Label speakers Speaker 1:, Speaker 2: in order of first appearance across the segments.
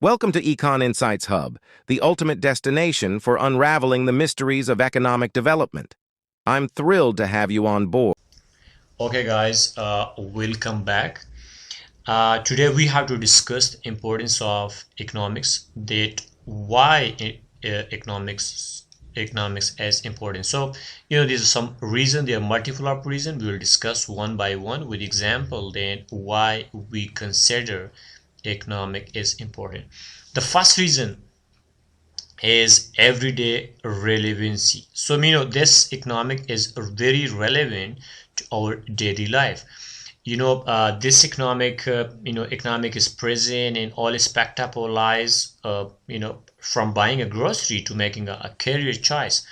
Speaker 1: Welcome to Econ Insights Hub, the ultimate destination for unraveling the mysteries of economic development. I'm thrilled to have you on board.
Speaker 2: Okay, guys, welcome back. Today we have to discuss the importance of economics. That why economics is important. So there's some reason. There are multiple of reasons. We will discuss one by one with example. Then why we consider economic is important. The first reason is everyday relevancy. So this economic is very relevant to our daily life. This economic is present in all aspect of our lives, from buying a grocery to making a career choice.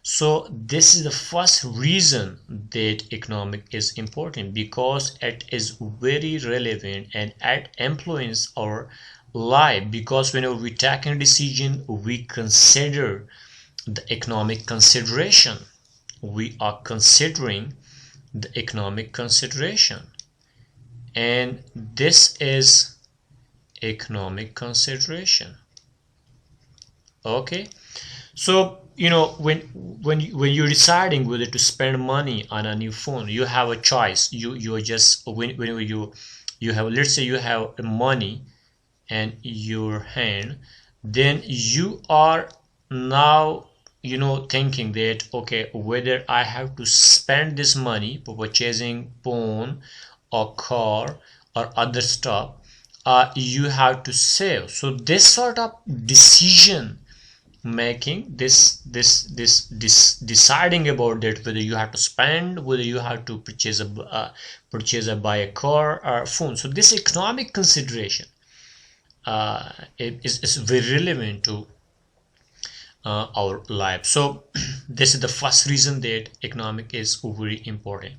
Speaker 2: So this is the first reason that economic is important, because it is very relevant and it influences our life. Because whenever we take a decision, we consider the economic consideration. We are considering the economic consideration, and this is economic consideration. Okay, so when you're deciding whether to spend money on a new phone, you have a choice. You're just whenever you have, let's say you have money in your hand, then you are now thinking that, okay, whether I have to spend this money for purchasing phone or car or other stuff, you have to save. So this sort of decision making, this deciding about that, whether you have to spend, whether you have to buy a car or phone. So this economic consideration is very relevant to our life. So this is the first reason that economic is very important.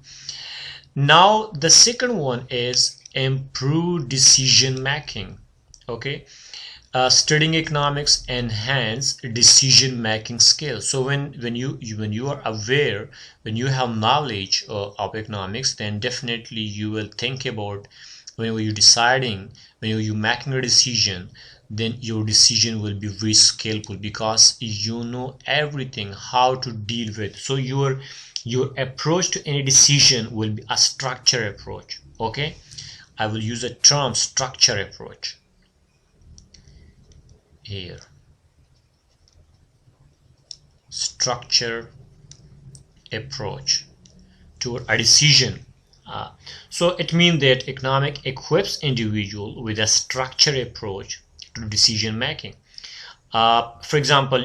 Speaker 2: Now the second one is improve decision making. Okay, studying economics enhance decision making skills. So when you are aware, when you have knowledge of economics, then definitely you will think about, whenever you're deciding, when you're making a decision, then your decision will be very skillful, because you know everything how to deal with. So your approach to any decision will be a structure approach. Okay, I will use a term structure approach here. Structure approach to a decision. So it means that economic equips individual with a structured approach to decision making. For example,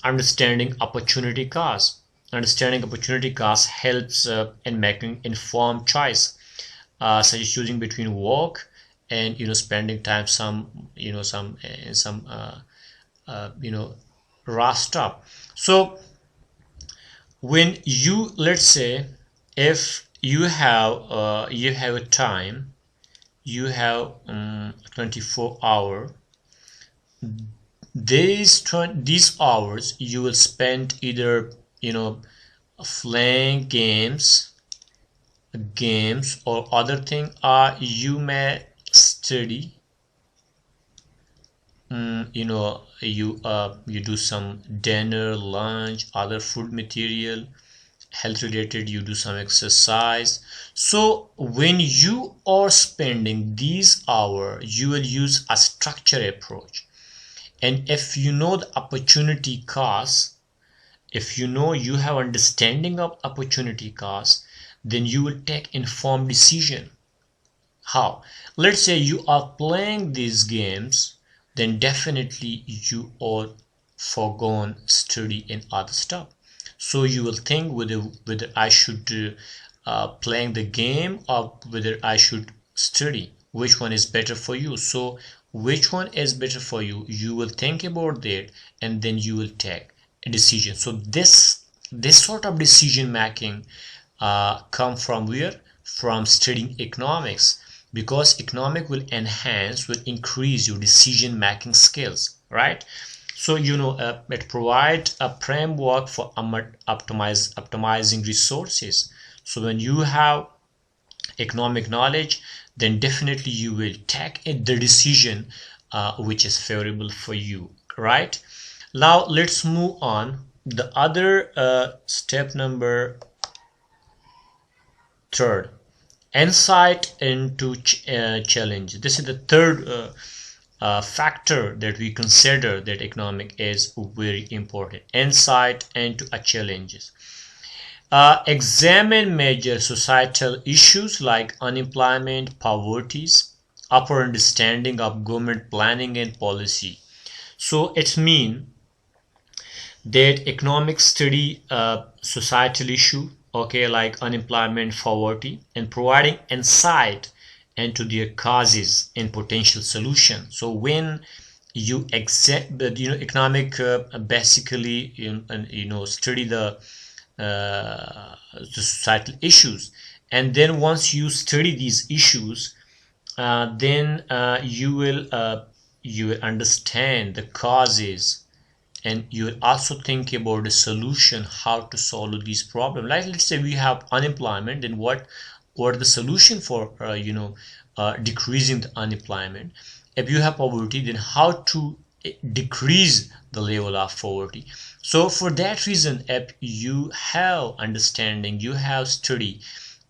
Speaker 2: understanding opportunity cost. Understanding opportunity cost helps in making informed choice, such as choosing between work and spending time raw stuff. So when you, let's say, if you have a time, you have 24 hour, these hours you will spend either playing games or other thing, or you may study. You do some dinner, lunch, other food material, health related, you do some exercise. So when you are spending these hours, you will use a structure approach. And if you know the opportunity cost, if you have understanding of opportunity cost, then you will take informed decision. How? Let's say you are playing these games, then definitely you are forgone study and other stuff. So you will think whether I should playing the game, or whether I should study. Which one is better for you? So which one is better for you? You will think about that, and then you will take a decision. So this sort of decision making come from where? From studying economics, because economic will increase your decision making skills, right? So it provides a framework for optimizing resources. So when you have economic knowledge, then definitely you will take the decision which is favorable for you, right? Now let's move on. The other step number third, insight into challenge. This is the third factor that we consider that economic is very important. Insight into challenges. Examine major societal issues like unemployment, poverty, upper understanding of government planning and policy. So it means that economics study societal issue, okay, like unemployment, poverty, and providing insight into their causes and potential solution. So when you accept the economic basically study the societal issues, and then once you study these issues, then you will understand the causes, and you will also think about the solution, how to solve these problems. Like let's say we have unemployment, then what are the solution for decreasing the unemployment? If you have poverty, then how to decrease the level of poverty? So for that reason, if you have understanding, you have study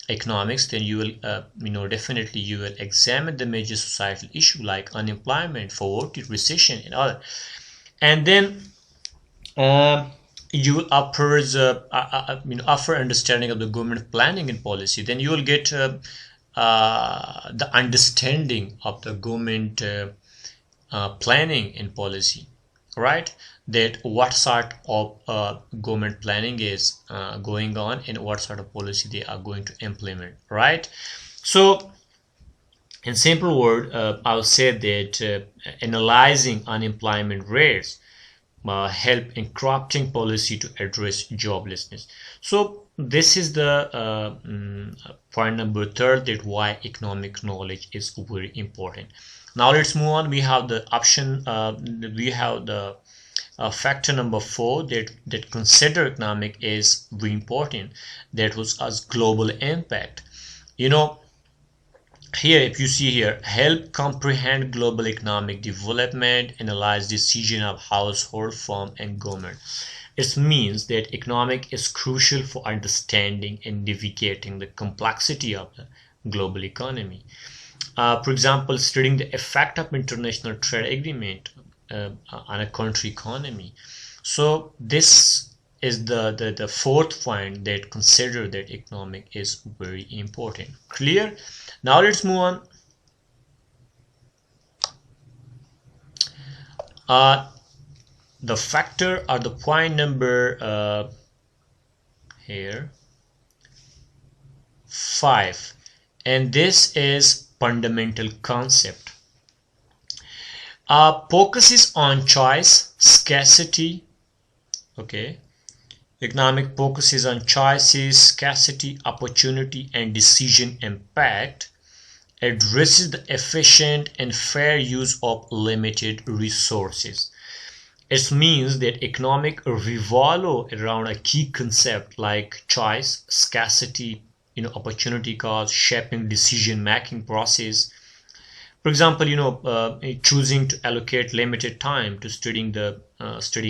Speaker 2: economics, then you will definitely you will examine the major societal issue like unemployment, poverty, recession, and other. And then you will offer understanding of the government planning and policy. Then you will get the understanding of the government planning and policy, right? That what sort of government planning is going on and what sort of policy they are going to implement, right? So in simple word, I'll say that analyzing unemployment rates help in crafting policy to address joblessness. So this is the point number third, that why economic knowledge is very important. Now let's move on. We have the option, we have the factor number four, that consider economic is very important, that was as global impact. Here, if you see here, help comprehend global economic development, analyze decision of household, firm, and government. It means that economic is crucial for understanding and navigating the complexity of the global economy. For example, studying the effect of international trade agreement on a country economy. So this is the fourth point, that consider that economic is very important. Clear? Now let's move on. The factor or the point number here 5, and this is fundamental concept. Focuses on choice, scarcity. Okay, economic focuses on choices, scarcity, opportunity, and decision impact. Addresses the efficient and fair use of limited resources. It means that economic revolve around a key concept like choice, scarcity, opportunity cost, shaping decision-making process. For example, choosing to allocate limited time to studying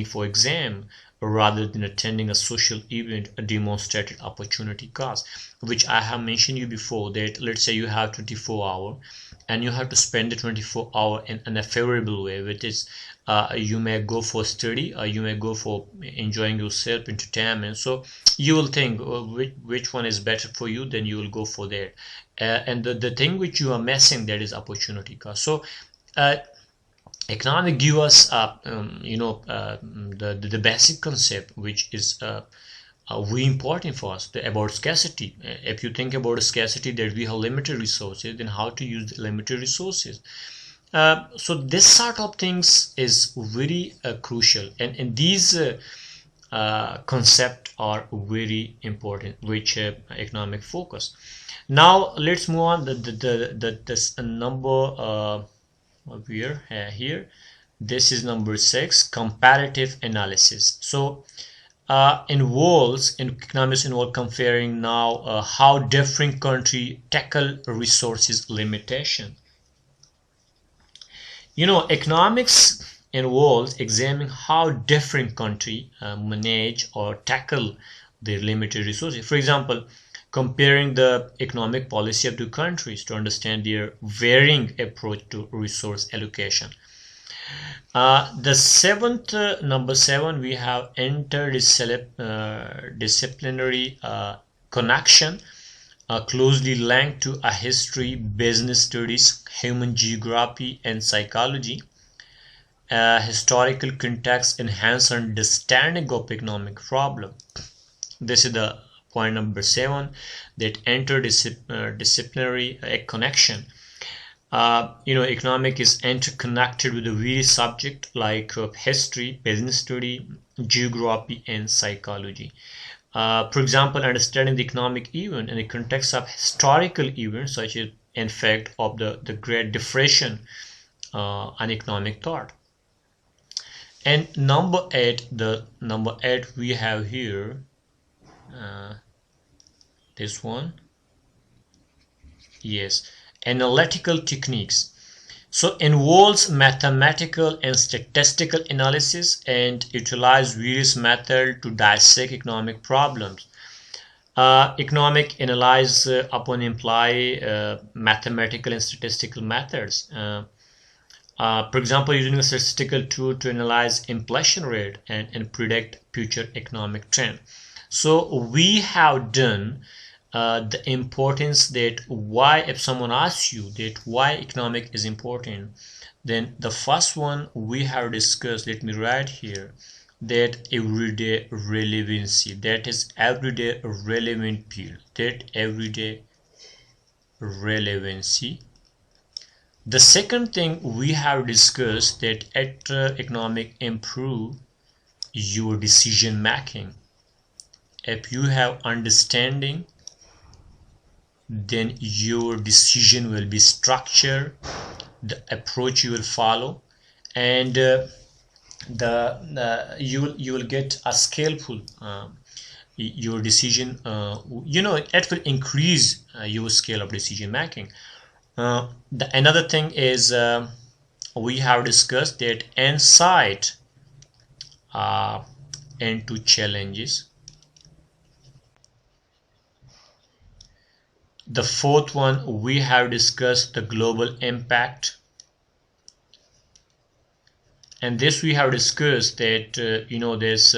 Speaker 2: for exam rather than attending a social event, a demonstrated opportunity cost, which I have mentioned you before, that let's say you have 24 hours and you have to spend the 24 hour in a favorable way, which is you may go for study, or you may go for enjoying yourself, entertainment. So you will think which one is better for you, then you will go for that. And the thing which you are missing, that is opportunity cost. So economic give us the basic concept, which is very important for us, about scarcity. If you think about a scarcity, that we have limited resources, then how to use the limited resources. So this sort of things is very crucial, and these concepts are very important, which economic focus. Now let's move on. This number here, this is number 6, comparative analysis. So economics involve comparing now how different country tackle resources limitation. Economics involves examining how different countries manage or tackle their limited resources. For example, comparing the economic policy of two countries to understand their varying approach to resource allocation. The seventh, number seven, we have interdisciplinary connection, closely linked to a history, business studies, human geography, and psychology. Historical context enhance understanding of economic problem. This is the point number seven, that interdisciplinary connection. Economic is interconnected with the various subjects like history, business study, geography, and psychology. For example, understanding the economic event in the context of historical events such as in fact of the Great Depression and economic thought. And number eight we have here, this one, yes, analytical techniques. So involves mathematical and statistical analysis and utilize various methods to dissect economic problems. Economic analyze upon imply mathematical and statistical methods. For example, using a statistical tool to analyze inflation rate and predict future economic trend. So we have done the importance, that why, if someone asks you that why economic is important, then the first one we have discussed, let me write here, that everyday relevancy, that is everyday relevant period, that everyday relevancy. The second thing we have discussed, that economic improve your decision making. If you have understanding, then your decision will be structured, the approach you will follow, and you will get a skillful your decision. It will increase your scale of decision making. Another thing is, we have discussed that insight into challenges. The fourth one, we have discussed the global impact, and this we have discussed that this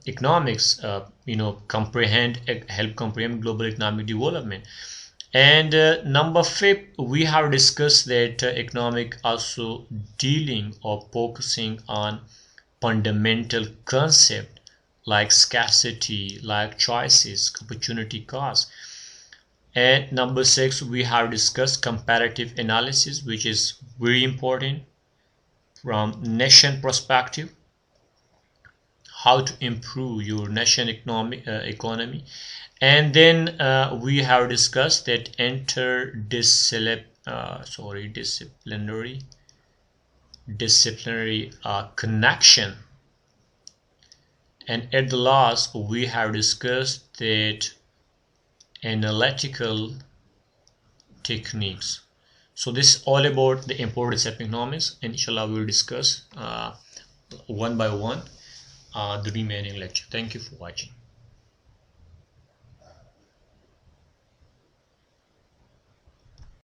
Speaker 2: economics help comprehend global economic development. And number fifth, we have discussed that economic also dealing or focusing on fundamental concept like scarcity, like choices, opportunity cost. And number six, we have discussed comparative analysis, which is very important from nation perspective, how to improve your nation economy. And then we have discussed that disciplinary connection. And at the last, we have discussed that analytical techniques. So this is all about the importance of economics, and inshallah we will discuss one by one the remaining lecture. Thank you for watching.